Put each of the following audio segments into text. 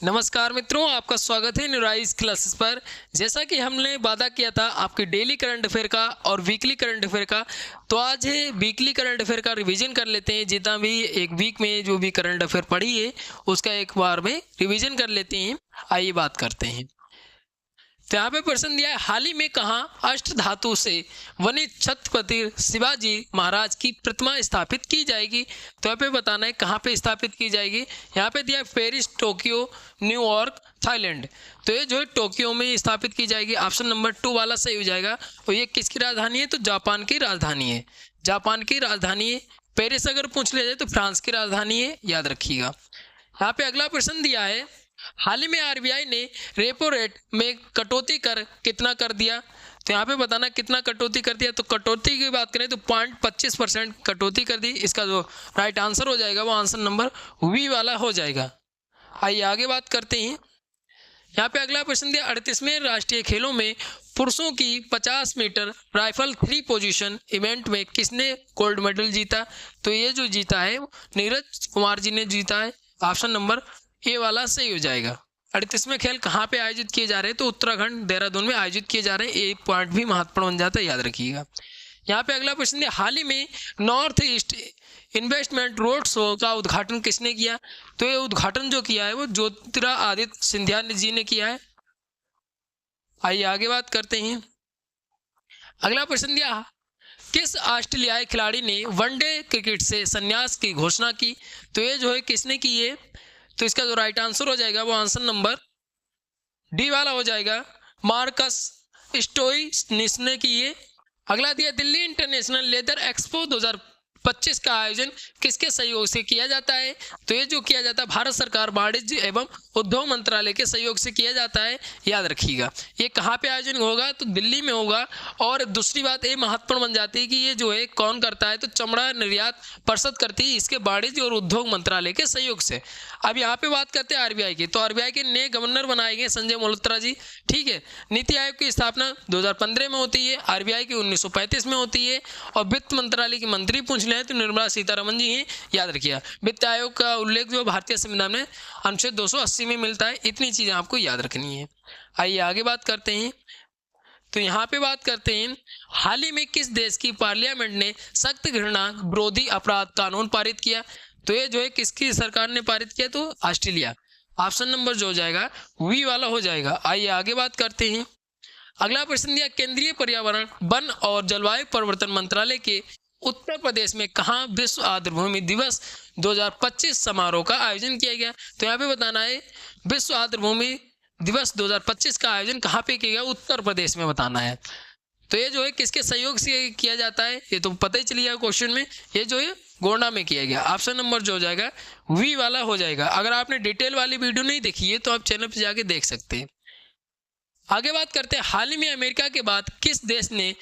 नमस्कार मित्रों, आपका स्वागत है न्यूराइज क्लासेस पर। जैसा कि हमने वादा किया था आपके डेली करंट अफेयर का और वीकली करंट अफेयर का, तो आज है वीकली करंट अफेयर का रिवीजन कर लेते हैं। जितना भी एक वीक में जो भी करंट अफेयर पढ़ी है उसका एक बार में रिवीजन कर लेते हैं। आइए बात करते हैं। तो यहाँ पे प्रश्न दिया है, हाल ही में कहाँ अष्ट धातु से बने छत्रपति शिवाजी महाराज की प्रतिमा स्थापित की जाएगी। तो यहाँ पे बताना है कहाँ पे स्थापित की जाएगी। यहाँ पे दिया है पेरिस, टोक्यो, न्यूयॉर्क, थाईलैंड। तो ये जो है टोक्यो में स्थापित की जाएगी। ऑप्शन नंबर 2 वाला सही हो जाएगा। और ये किसकी राजधानी है? तो जापान की राजधानी है। जापान की राजधानी है। पेरिस अगर पूछ लिया जाए तो फ्रांस की राजधानी है, याद रखिएगा। यहाँ पे अगला प्रश्न दिया है, हाल ही में आरबीआई ने रेपो रेट में कटौती कर कितना कर दिया। तो यहाँ पे बताना कितना कटौती कर दिया। तो कटौती की बात करें तो 0.25% कटौती कर दी। इसका जो राइट आंसर हो जाएगा वो आंसर नंबर वी वाला हो जाएगा। आइए आगे बात करते हैं। यहाँ पे अगला प्रश्न दिया, 38वें राष्ट्रीय खेलों में पुरुषों की 50 मीटर राइफल 3 पोजीशन इवेंट में किसने गोल्ड मेडल जीता। तो ये जो जीता है नीरज कुमार जी ने जीता है। ऑप्शन नंबर ए वाला सही हो जाएगा। 38वें खेल कहाँ पे आयोजित किए जा रहे हैं? तो उत्तराखंड देहरादून में आयोजित किए जा रहे हैं। एक पॉइंट भी महत्वपूर्ण बन जाता है, याद रखिएगा। यहाँ पे अगला प्रश्न है, हाल ही में north east investment road show का उद्घाटन किसने किया। तो ये उद्घाटन जो किया है वो ज्योतिरादित्य सिंधिया जी ने किया है। आइए आगे बात करते हैं। अगला प्रश्न दिया, किस ऑस्ट्रेलियाई खिलाड़ी ने वनडे क्रिकेट से संन्यास की घोषणा की। तो ये जो है किसने की है? तो इसका जो राइट आंसर हो जाएगा वो आंसर नंबर डी वाला हो जाएगा, मार्कस स्टोइनिस ने की है। अगला दिया, दिल्ली इंटरनेशनल लेदर एक्सपो 2025 का आयोजन किसके सहयोग से किया जाता है। तो ये जो किया जाता है भारत सरकार वाणिज्य एवं उद्योग मंत्रालय के सहयोग से किया जाता है, याद रखिएगा। ये कहाँ पे आयोजन होगा? तो दिल्ली में होगा। और दूसरी बात ये महत्वपूर्ण बन जाती है कि ये जो है कौन करता है? तो चमड़ा निर्यात परिषद करती है, इसके वाणिज्य और उद्योग मंत्रालय के सहयोग से। अब यहाँ पे बात करते हैं आरबीआई की। तो आरबीआई के नए गवर्नर बनाए गए संजय मल्होत्रा जी, ठीक है। नीति आयोग की स्थापना 2015 में होती है, आरबीआई की 1935 में होती है। और वित्त मंत्रालय की मंत्री पूछ ले तो निर्मला सीतारमन जी हैं, याद रखिएगा। वित्त आयोग का उल्लेख जो भारतीय संविधान में अनुच्छेद 280 में मिलता है। इतनी चीजें आपको याद रखनी है। आइए आगे बात करते हैं। तो यहाँ पे बात करते हैं, हाल ही में किस देश की पार्लियामेंट ने सख्त घृणा विरोधी अपराध कानून पारित किया। तो ये जो है किसकी सरकार ने पारित किया? तो ऑस्ट्रेलिया। ऑप्शन नंबर जो हो जाएगा वी वाला हो जाएगा। आइए आगे बात करते हैं। अगला प्रश्न दिया, केंद्रीय पर्यावरण वन और जलवायु परिवर्तन मंत्रालय के उत्तर प्रदेश में कहाँ विश्व आर्द्रभूमि दिवस 2025 समारोह का आयोजन किया गया। तो यहाँ पे बताना है विश्व आर्द्रभूमि दिवस 2025 का आयोजन कहाँ पे किया गया? उत्तर प्रदेश में बताना है। तो ये जो है किसके सहयोग से किया जाता है? ये तो पता ही चली जाएगा क्वेश्चन में। ये जो है गोंडा में किया गया। ऑप्शन नंबर जो हो जाएगा वी वाला हो जाएगा। अगर आपने डिटेल वाली वीडियो नहीं देखी है तो आप चैनल पर जाके देख सकते हैं। आगे बात करते हैं, हाल ही में अमेरिका के बाद किस देश ने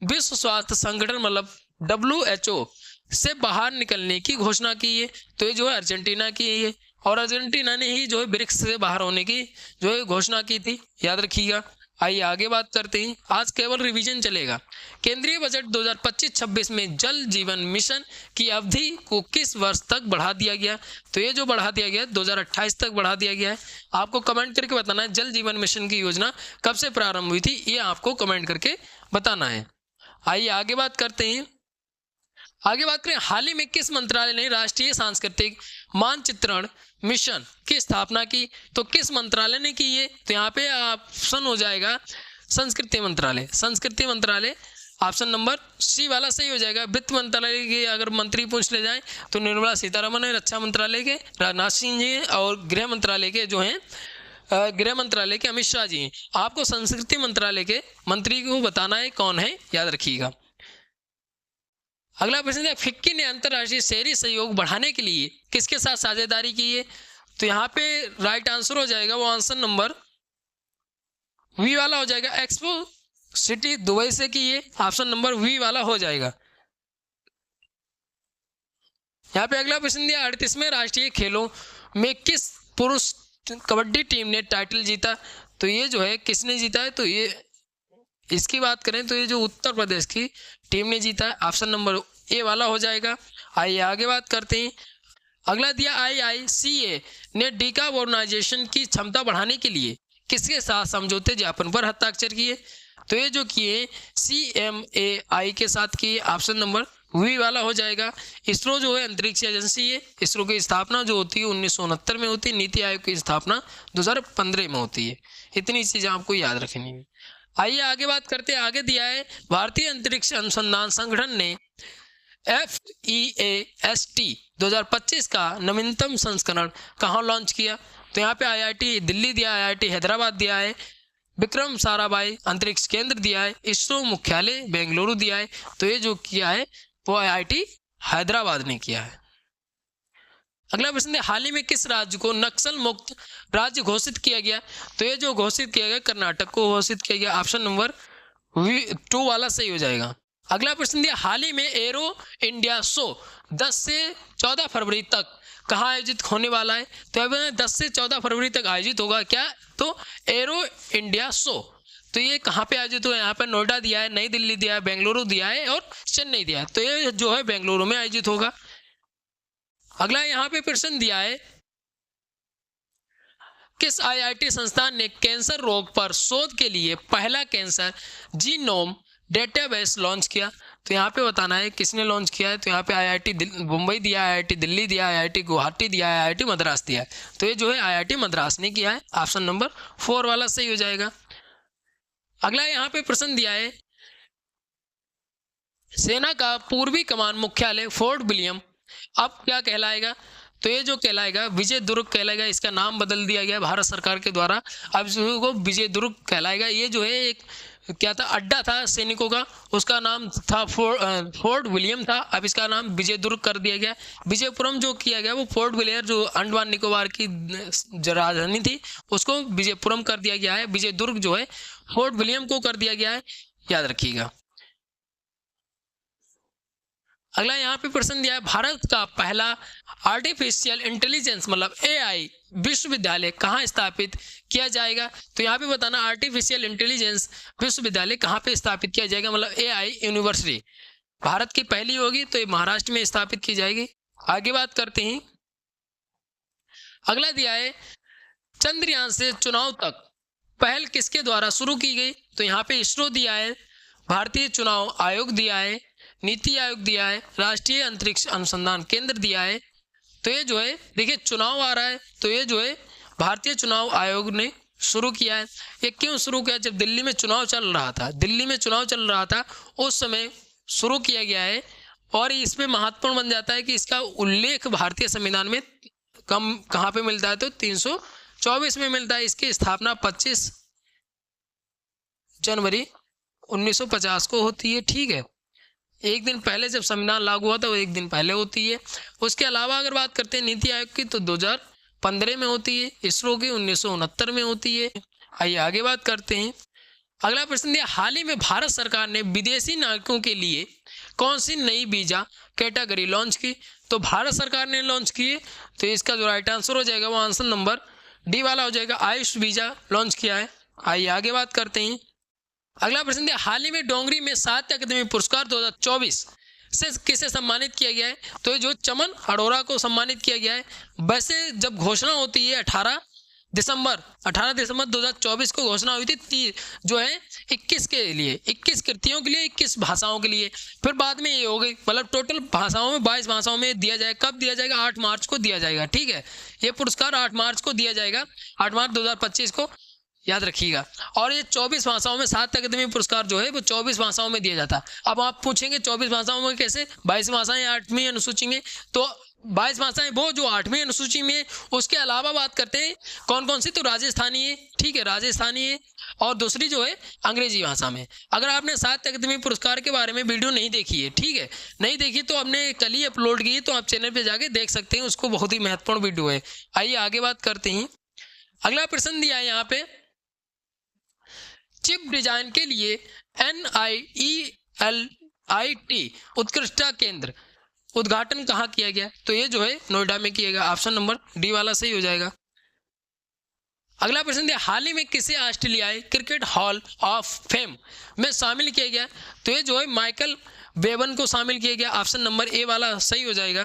विश्व स्वास्थ्य संगठन मतलब WHO से बाहर निकलने की घोषणा की है। तो ये जो है अर्जेंटीना की है। और अर्जेंटीना ने ही जो है ब्रिक्स से बाहर होने की जो है घोषणा की थी, याद रखिएगा। आइए आगे बात करते हैं। आज केवल रिवीजन चलेगा। केंद्रीय बजट 2025-26 में जल जीवन मिशन की अवधि को किस वर्ष तक बढ़ा दिया गया। तो ये जो बढ़ा दिया गया 2028 तक बढ़ा दिया गया है। आपको कमेंट करके बताना है जल जीवन मिशन की योजना कब से प्रारंभ हुई थी, ये आपको कमेंट करके बताना है। आइए आगे बात करते हैं। आगे बात करें, हाल ही में किस मंत्रालय ने राष्ट्रीय सांस्कृतिक मानचित्रण मिशन की स्थापना की। तो किस मंत्रालय ने की ये? तो यहाँ पे ऑप्शन हो जाएगा संस्कृति मंत्रालय। संस्कृति मंत्रालय ऑप्शन नंबर सी वाला सही हो जाएगा। वित्त मंत्रालय के अगर मंत्री पूछ ले जाए तो निर्मला सीतारमन है, रक्षा मंत्रालय के राजनाथ सिंह जी हैं, और गृह मंत्रालय के जो हैं गृह मंत्रालय के अमित शाह जी हैं। आपको संस्कृति मंत्रालय के मंत्री को बताना है कौन है, याद रखिएगा। अगला प्रश्न है, फिक्की ने अंतर्राष्ट्रीय शहरी सहयोग बढ़ाने के लिए किसके साथ साझेदारी की है। तो यहाँ पे राइट आंसर हो जाएगा वो आंसर नंबर वी वाला हो जाएगा। एक्सपो सिटी दुबई से की है। ऑप्शन नंबर वी वाला हो जाएगा। यहाँ पे अगला प्रश्न दिया, 38वें राष्ट्रीय खेलों में किस पुरुष कबड्डी टीम ने टाइटल जीता। तो ये जो है किसने जीता है? तो ये इसकी बात करें तो ये जो उत्तर प्रदेश की टीम ने जीता है। ऑप्शन नंबर ए वाला हो जाएगा। आइए आगे बात करते हैं। अगला दिया IICA ने डिकार्बोनाइजेशन की क्षमता बढ़ाने के लिए किसके साथ समझौते ज्ञापन पर हस्ताक्षर किए? तो ये जो किए CMAI के साथ किए, ऑप्शन नंबर वी वाला हो जाएगा। इसरो जो है अंतरिक्ष एजेंसी है, इसरो की स्थापना जो होती है 1969 में होती है, नीति आयोग की स्थापना 2015 में होती है। इतनी चीजें आपको याद रखनी है। आइए आगे बात करते हैं। आगे दिया है भारतीय अंतरिक्ष अनुसंधान संगठन ने FEAST 2025 का नवीनतम संस्करण कहाँ लॉन्च किया? तो यहाँ पे IIT दिल्ली दिया है, IIT हैदराबाद दिया है, विक्रम साराभाई अंतरिक्ष केंद्र दिया है, इसरो मुख्यालय बेंगलुरु दिया है। तो ये जो किया है वो IIT हैदराबाद ने किया है। अगला प्रश्न है, हाल ही में किस राज्य को नक्सल मुक्त राज्य घोषित किया गया? तो ये जो घोषित किया गया कर्नाटक को घोषित किया गया, ऑप्शन नंबर 2 वाला सही हो जाएगा। अगला प्रश्न दिया, हाल ही में एरो इंडिया शो 10 से 14 फरवरी तक कहाँ आयोजित होने वाला है? तो अब 10 से 14 फरवरी तक आयोजित होगा क्या? तो एरो इंडिया शो। तो ये कहाँ पे आयोजित हुआ? यहाँ पे नोएडा दिया है, नई दिल्ली दिया है, बेंगलुरु दिया है और चेन्नई दिया है। तो ये जो है बेंगलुरु में आयोजित होगा। अगला यहाँ पे प्रश्न दिया है, किस IIT संस्थान ने कैंसर रोग पर शोध के लिए पहला कैंसर जीनोम डेटाबेस लॉन्च किया? तो यहाँ पे बताना है किसने लॉन्च किया है। तो यहाँ पे IIT मुंबई दिया है, IIT दिल्ली दिया है, IIT गुवाहाटी दिया है, IIT मद्रास दिया है। तो ये जो है IIT मद्रास ने किया है, ऑप्शन नंबर 4 वाला सही हो जाएगा। अगला यहाँ पे प्रश्न दिया है, सेना का पूर्वी कमान मुख्यालय फोर्ट विलियम अब क्या कहलाएगा? तो ये जो कहलाएगा विजय दुर्ग कहलाएगा। इसका नाम बदल दिया गया भारत सरकार के द्वारा, अब इसको विजय दुर्ग कहलाएगा। ये जो है एक क्या था, अड्डा था सैनिकों का, उसका नाम था फोर्ट विलियम था, अब इसका नाम विजय दुर्ग कर दिया गया। विजयपुरम जो किया गया वो पोर्ट ब्लेयर जो अंडमान निकोबार की राजधानी थी उसको विजयपुरम कर दिया गया है। विजय दुर्ग जो है फोर्ट विलियम को कर दिया गया है, याद रखिएगा। अगला यहाँ पे प्रश्न दिया है, भारत का पहला आर्टिफिशियल इंटेलिजेंस मतलब AI विश्वविद्यालय कहाँ स्थापित किया जाएगा? तो यहाँ पे बताना आर्टिफिशियल इंटेलिजेंस विश्वविद्यालय कहाँ पे स्थापित किया जाएगा, मतलब AI यूनिवर्सिटी भारत की पहली होगी तो ये महाराष्ट्र में स्थापित की जाएगी। आगे बात करते हैं। अगला दिया है, चंद्रयान से चुनाव तक पहल किसके द्वारा शुरू की गई? तो यहाँ पे इसरो दिया है, भारतीय चुनाव आयोग दिया है, नीति आयोग दिया है, राष्ट्रीय अंतरिक्ष अनुसंधान केंद्र दिया है। तो ये जो है देखिए चुनाव आ रहा है, तो ये जो है भारतीय चुनाव आयोग ने शुरू किया है। ये क्यों शुरू किया? जब दिल्ली में चुनाव चल रहा था, दिल्ली में चुनाव चल रहा था उस समय शुरू किया गया है। और इसमें महत्वपूर्ण बन जाता है कि इसका उल्लेख भारतीय संविधान में कहाँ पे मिलता है? तो 324 में मिलता है। इसकी स्थापना 25 जनवरी 1950 को होती है। ठीक है, एक दिन पहले जब संविधान लागू हुआ था वो एक दिन पहले होती है। उसके अलावा अगर बात करते हैं नीति आयोग की तो 2015 में होती है, इसरो की 1969 में होती है। आइए आगे बात करते हैं। अगला प्रश्न दिया, हाल ही में भारत सरकार ने विदेशी नागरिकों के लिए कौन सी नई वीजा कैटेगरी लॉन्च की? तो भारत सरकार ने लॉन्च की है, तो इसका जो राइट आंसर हो जाएगा वो आंसर नंबर डी वाला हो जाएगा, आयुष वीजा लॉन्च किया है। आइए आगे बात करते हैं। अगला प्रश्न दिया, हाल ही में डोंगरी में साहित्य अकादमी पुरस्कार 2024 से किसे सम्मानित किया गया है? तो ये जो चमन अरोड़ा को सम्मानित किया गया है। वैसे जब घोषणा होती है 18 दिसंबर 2024 को घोषणा हुई थी जो है 21 के लिए, 21 कृतियों के लिए, 21 भाषाओं के लिए। फिर बाद में ये हो गई, मतलब टोटल भाषाओं में 22 भाषाओं में दिया जाएगा। कब दिया जाएगा? 8 मार्च को दिया जाएगा। ठीक है, ये पुरस्कार 8 मार्च को दिया जाएगा, 8 मार्च 2025 को, याद रखिएगा। और ये 24 भाषाओं में साहित्य अकादमी पुरस्कार जो है वो 24 भाषाओं में दिया जाता है। अब आप पूछेंगे 24 भाषाओं में कैसे? 22 भाषाएं 8वीं अनुसूची में, तो 22 भाषाएं वो जो 8वीं अनुसूची में। उसके अलावा बात करते हैं कौन कौन सी? तो राजस्थानी है, ठीक है, राजस्थानी है, और दूसरी जो है अंग्रेजी भाषा में। अगर आपने साहित्य अकादमी पुरस्कार के बारे में वीडियो नहीं देखी है, ठीक है, नहीं देखी तो हमने कल ही अपलोड की, तो आप चैनल पे जाके देख सकते हैं, उसको बहुत ही महत्वपूर्ण वीडियो है। आइए आगे बात करते हैं। अगला प्रश्न दिया है यहाँ पे, चिप डिजाइन के लिए NIELIT उत्कृष्टता केंद्र उद्घाटन कहाँ किया गया? तो ये जो है नोएडा में किया गया, ऑप्शन नंबर डी वाला सही हो जाएगा। अगला प्रश्न दिया, हाल ही में किसे ऑस्ट्रेलियाई क्रिकेट हॉल ऑफ फेम में शामिल किया गया? तो ये जो है माइकल बेवन को शामिल किया गया, ऑप्शन नंबर ए वाला सही हो जाएगा।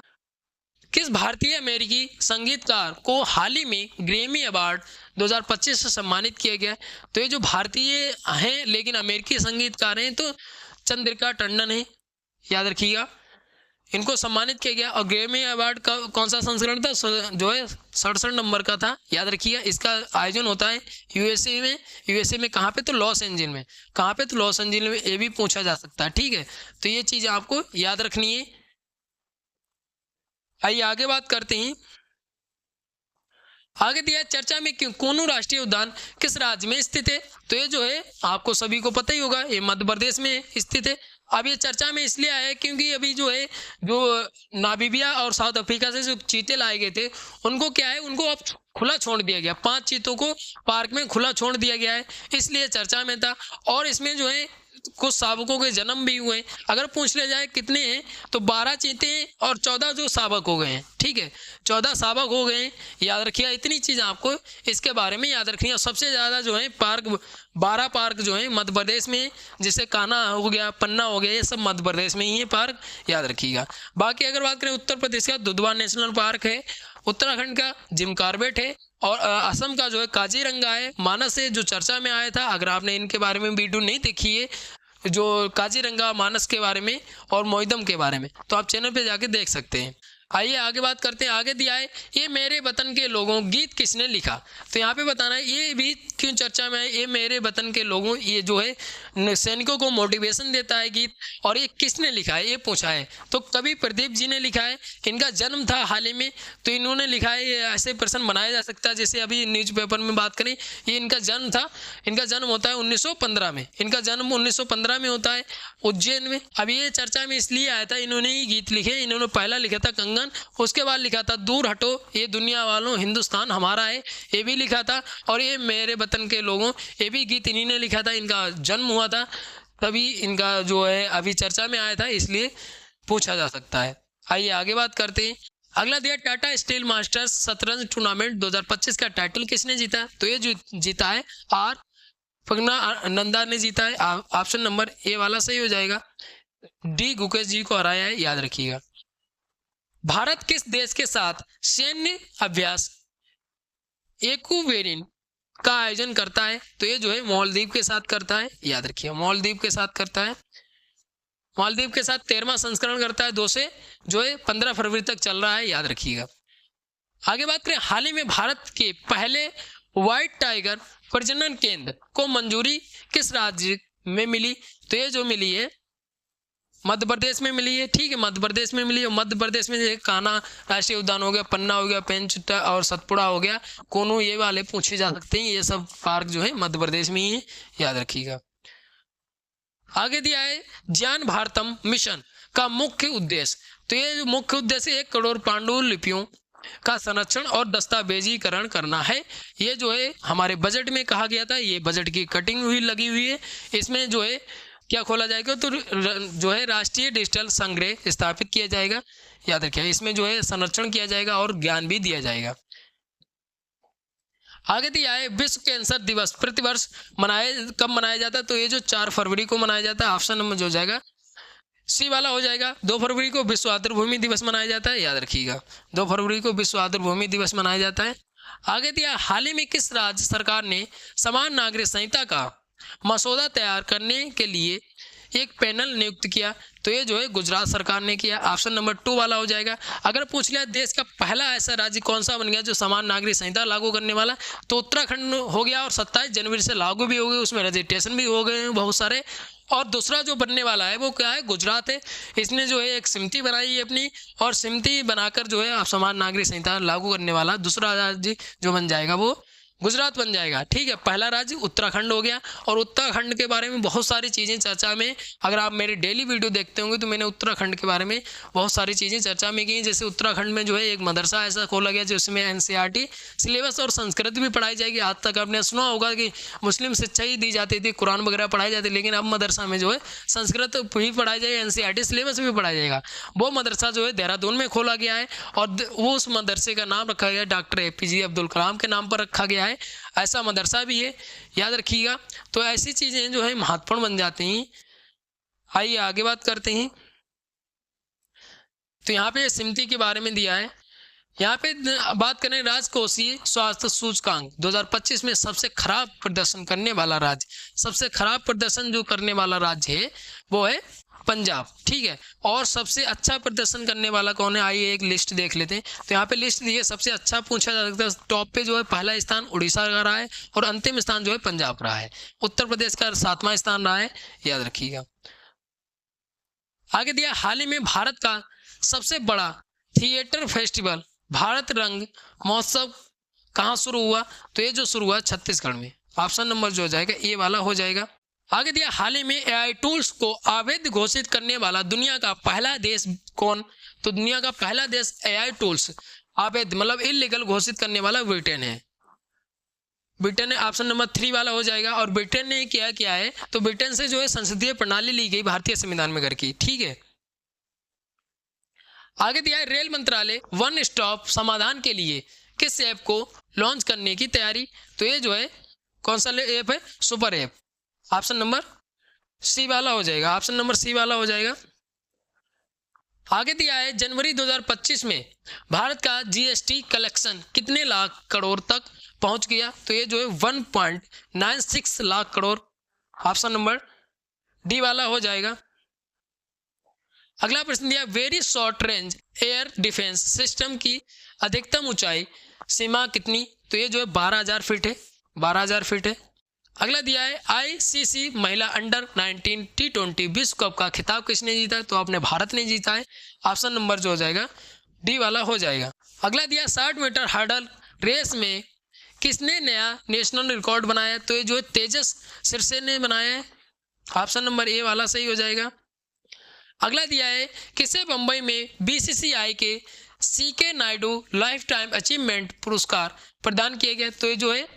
किस भारतीय अमेरिकी संगीतकार को हाल ही में ग्रैमी अवार्ड 2025 से सम्मानित किया गया? तो ये जो भारतीय हैं लेकिन अमेरिकी संगीतकार हैं तो चंद्रिका टंडन है, याद रखिएगा, इनको सम्मानित किया गया। और ग्रैमी अवार्ड का कौन सा संस्करण था? जो है 67 नंबर का था, याद रखिएगा। इसका आयोजन होता है यूएसए में। यूएसए में कहाँ पे? तो लॉस एंजिल में। कहाँ पे? तो लॉस एंजिल में। ये भी पूछा जा सकता है, ठीक है। तो ये चीज़ आपको याद रखनी है। आइए आगे बात करते हैं। आगे दिया चर्चा में क्यों कोनू राष्ट्रीय उद्यान किस राज्य में स्थित है? तो ये जो है आपको सभी को पता ही होगा, ये मध्य प्रदेश में स्थित है। अब ये चर्चा में इसलिए आया है क्योंकि अभी जो है जो नामीबिया और साउथ अफ्रीका से जो चीते लाए गए थे उनको क्या है, उनको अब खुला छोड़ दिया गया। 5 चीतों को पार्क में खुला छोड़ दिया गया है, इसलिए चर्चा में था। और इसमें जो है कुछ शावकों के जन्म भी हुए। अगर पूछ लिया जाए कितने हैं तो 12 चीते हैं और 14 जो शावक हो गए हैं, ठीक है, 14 शावक हो गए हैं, याद रखिएगा। इतनी चीज़ आपको इसके बारे में याद रखनी है। और सबसे ज़्यादा जो है पार्क 12 पार्क जो है मध्य प्रदेश में, जैसे कान्हा हो गया, पन्ना हो गया, ये सब मध्य प्रदेश में ही है पार्क, याद रखिएगा। बाकी अगर बात करें उत्तर प्रदेश का दुधवा नेशनल पार्क है, उत्तराखंड का जिम कॉर्बेट है, और असम का जो है काजीरंगा है। मानस है जो चर्चा में आया था, अगर आपने इनके बारे में वीडियो नहीं देखी है, जो काजीरंगा मानस के बारे में और मोइदम के बारे में, तो आप चैनल पे जाके देख सकते हैं। आइए आगे बात करते हैं। आगे दिया है ये मेरे वतन के लोगों गीत किसने लिखा? तो यहाँ पे बताना है ये भी क्यों चर्चा में है। ये मेरे वतन के लोगों, ये जो है सैनिकों को मोटिवेशन देता है गीत, और ये किसने लिखा है ये पूछा है। तो कवि प्रदीप जी ने लिखा है। इनका जन्म था हाल ही में, तो इन्होंने लिखा है। ये ऐसे प्रश्न बनाया जा सकता है, जैसे अभी न्यूज़पेपर में बात करें, ये इनका जन्म था। इनका जन्म होता है 1915 में। इनका जन्म 1915 में होता है उज्जैन में। अब ये चर्चा में इसलिए आया था, इन्होंने ही गीत लिखे। इन्होंने पहला लिखा था कंगन, उसके बाद लिखा था दूर हटो ये दुनिया वालों हिंदुस्तान हमारा है, ये भी लिखा था। और ये मेरे वतन के लोगों, ये भी गीत इन्हीं ने लिखा था। इनका जन्म हुआ था तभी इनका जो है अभी चर्चा में आया था, इसलिए पूछा जा सकता है। आइए आगे बात करते हैं। अगला दिया टाटा स्टील मास्टर्स शतरंज टूर्नामेंट 2025 का टाइटल किसने जीता? तो ये जो जीता है आर प्रज्ञानंदा ने जीता है। ऑप्शन नंबर ए वाला सही हो जाएगा। डी गुकेश जी को हराया है, याद रखिएगा। भारत किस देश के साथ सैन्य अभ्यास एक्वेरिन का आयोजन करता है? तो ये जो है मालदीव के साथ करता है, याद रखिए, मालदीव के साथ करता है। मालदीव के साथ 13वां संस्करण करता है, 2 से जो है 15 फरवरी तक चल रहा है, याद रखिएगा। आगे बात करें, हाल ही में भारत के पहले व्हाइट टाइगर प्रजनन केंद्र को मंजूरी किस राज्य में मिली? तो ये जो मिली है मध्य प्रदेश में मिली है, ठीक है, मध्य प्रदेश में मिली है। मध्य प्रदेश में जैसे कान्हा राष्ट्रीय उद्यान हो गया, पन्ना हो गया, पेंच और सतपुड़ा हो गया, कोनू, ये वाले पूछे जा सकते हैं। ये सब पार्क जो है मध्य प्रदेश में ही है, याद रखिएगा। आगे दिया है ज्ञान भारतम मिशन का मुख्य उद्देश्य। तो ये जो मुख्य उद्देश्य 1 करोड़ पांडुलिपियों का संरक्षण और दस्तावेजीकरण करना है। ये जो है हमारे बजट में कहा गया था, ये बजट की कटिंग हुई लगी हुई है। इसमें जो है क्या खोला जाएगा? तो जो है राष्ट्रीय डिजिटल संग्रह स्थापित किया जाएगा, याद रखिए। इसमें जो है संरक्षण किया जाएगा और ज्ञान भी दिया जाएगा। आगे दिया है विश्व कैंसर दिवस प्रतिवर्ष कब मनाया जाता है? तो ये जो 4 फरवरी को मनाया जाता है। ऑप्शन नंबर जो हो जाएगा सी वाला हो जाएगा। 2 फरवरी को विश्व आर्द्रभूमि दिवस मनाया जाता है, याद रखिएगा। 2 फरवरी को विश्व आर्द्रभूमि दिवस मनाया जाता है। आगे दिया हाल ही में किस राज्य सरकार ने समान नागरिक संहिता का मसौदा तैयार करने के लिए एक पैनल नियुक्त किया? तो ये जो है गुजरात सरकार ने किया। ऑप्शन नंबर 2 वाला हो जाएगा। अगर पूछ लिया देश का पहला ऐसा राज्य कौन सा बन गया जो समान नागरिक संहिता लागू करने वाला, तो उत्तराखंड हो गया, और 27 जनवरी से लागू भी हो गई, उसमें रजिस्ट्रेशन भी हो गए हैं बहुत सारे। और दूसरा जो बनने वाला है वो क्या है? गुजरात है। इसने जो है एक समिति बनाई है अपनी, और समिति बनाकर जो है आप समान नागरिक संहिता लागू करने वाला दूसरा राज्य जो बन जाएगा वो गुजरात बन जाएगा, ठीक है। पहला राज्य उत्तराखंड हो गया। और उत्तराखंड के बारे में बहुत सारी चीज़ें चर्चा में, अगर आप मेरे डेली वीडियो देखते होंगे तो मैंने उत्तराखंड के बारे में बहुत सारी चीज़ें चर्चा में की। जैसे उत्तराखंड में जो है एक मदरसा ऐसा खोला गया जिसमें NCERT सिलेबस और संस्कृत भी पढ़ाई जाएगी। आज तक आपने सुना होगा कि मुस्लिम शिक्षा ही दी जाती थी, कुरान वगैरह पढ़ाई जाती, लेकिन अब मदरसा में जो है संस्कृत भी पढ़ाई जाएगी, NCERT सिलेबस भी पढ़ाया जाएगा। वो मदरसा जो है देहरादून में खोला गया है, और वो उस मदरसे का नाम रखा गया डॉक्टर APJ अब्दुल कलाम के नाम पर रखा गया है। ऐसा मदरसा भी है, याद रखिएगा। तो ऐसी चीजें जो है महत्वपूर्ण बन जाती हैं। आइए आगे बात करते हैं। तो यहाँ पे समिति के बारे में दिया है। यहाँ पे बात करें राजकोषीय स्वास्थ्य सूचकांक 2025 में सबसे खराब प्रदर्शन करने वाला राज्य, सबसे खराब प्रदर्शन जो करने वाला राज्य है वो है पंजाब, ठीक है। और सबसे अच्छा प्रदर्शन करने वाला कौन है, आइए एक लिस्ट देख लेते हैं। तो यहाँ पे लिस्ट दी है, सबसे अच्छा पूछा जा सकता है, टॉप पे जो है पहला स्थान उड़ीसा का रहा है और अंतिम स्थान जो है पंजाब रहा है। उत्तर प्रदेश का 7वां स्थान रहा है, याद रखिएगा। आगे दिया हाल ही में भारत का सबसे बड़ा थिएटर फेस्टिवल भारत रंग महोत्सव कहाँ शुरू हुआ, तो ये जो शुरू हुआ छत्तीसगढ़ में। ऑप्शन नंबर जो हो जाएगा ए वाला हो जाएगा। आगे दिया हाल ही में एआई टूल्स को अवैध घोषित करने वाला दुनिया का पहला देश कौन, तो दुनिया का पहला देश एआई टूल्स अवैध मतलब इलीगल घोषित करने वाला ब्रिटेन है। ब्रिटेन ऑप्शन नंबर 3 वाला हो जाएगा। और ब्रिटेन ने क्या है, तो ब्रिटेन से जो है संसदीय प्रणाली ली गई भारतीय संविधान में घर की, ठीक है। आगे दिया है रेल मंत्रालय वन स्टॉप समाधान के लिए किस ऐप को लॉन्च करने की तैयारी, तो ये जो है कौन सा ऐप है, super app. Option number C वाला हो जाएगा, ऑप्शन नंबर सी वाला हो जाएगा। आगे दिया है जनवरी 2025 में भारत का जीएसटी कलेक्शन कितने लाख करोड़ तक पहुंच गया, तो ये जो है 1.96 lakh crore. Option number D वाला हो जाएगा। अगला प्रश्न दिया very short range air defence system की अधिकतम ऊंचाई सीमा कितनी, तो ये जो है 12,000 फीट है, 12,000 फीट है। अगला दिया है आईसीसी महिला अंडर 19 T20 विश्व कप का खिताब किसने जीता है, तो अपने भारत ने जीता है। ऑप्शन नंबर जो हो जाएगा डी वाला हो जाएगा। अगला दिया 60 मीटर हर्डल रेस में किसने नया नेशनल रिकॉर्ड बनाया, तो ये जो है तेजस सिरसे ने बनाया है। ऑप्शन नंबर ए वाला सही हो जाएगा। अगला दिया है किसे बंबई में बीसीसीआई के CK Naidu lifetime achievement पुरस्कार प्रदान किया गया, तो ये जो है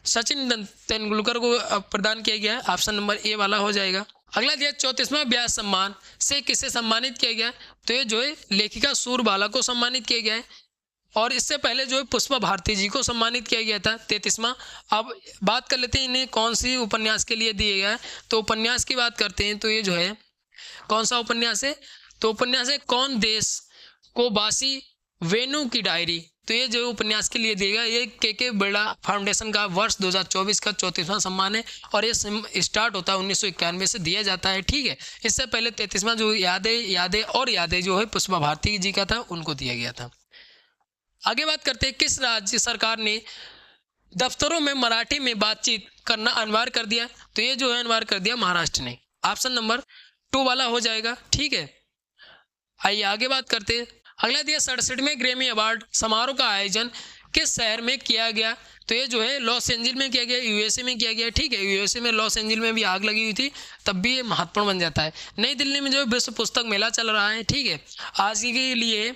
सचिन तेंदुलकर को प्रदान किया गया है। ऑप्शन नंबर ए वाला हो जाएगा। अगला दिया 34वां व्यास सम्मान से किसे सम्मानित किया गया, तो ये जो है लेखिका सूरबाला को सम्मानित किया गया है। और इससे पहले जो है पुष्पा भारती जी को सम्मानित किया गया था 33वां। अब बात कर लेते हैं इन्हें कौन सी उपन्यास के लिए दिया गया है, तो उपन्यास की बात करते हैं। तो ये जो है कौन सा उपन्यास है, तो उपन्यास है कौन देश को बासी वेणु की डायरी, तो ये जो उपन्यास के लिए दिएगा। ये के बिरला फाउंडेशन का वर्ष 2024 का 34वां सम्मान है और ये स्टार्ट होता है 1991 से दिया जाता है, ठीक है। इससे पहले 33वां जो यादें जो है पुष्पा भारती जी का था, उनको दिया गया था। आगे बात करते हैं किस राज्य सरकार ने दफ्तरों में मराठी में बातचीत करना अनिवार्य कर दिया, तो ये जो है अनिवार्य कर दिया महाराष्ट्र ने। ऑप्शन नंबर 2 वाला हो जाएगा, ठीक है। आइए आगे बात करते हैं। अगला दिया 67वें ग्रैमी अवार्ड समारोह का आयोजन किस शहर में किया गया, तो ये जो है लॉस एंजिल में किया गया, यूएसए में किया गया, ठीक है। यूएसए में लॉस एंजिल में भी आग लगी हुई थी, तब भी ये महत्वपूर्ण बन जाता है। नई दिल्ली में जो विश्व पुस्तक मेला चल रहा है, ठीक है। आज के लिए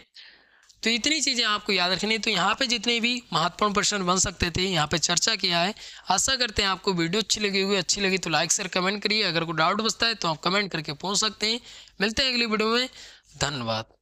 तो इतनी चीज़ें आपको याद रखनी। तो यहाँ पे जितने भी महत्वपूर्ण प्रश्न बन सकते थे यहाँ पे चर्चा किया है। आशा करते हैं आपको वीडियो अच्छी लगी होगी। अच्छी लगी तो लाइक शेयर कमेंट करिए। अगर कोई डाउट बचता है तो आप कमेंट करके पूछ सकते हैं। मिलते हैं अगली वीडियो में। धन्यवाद।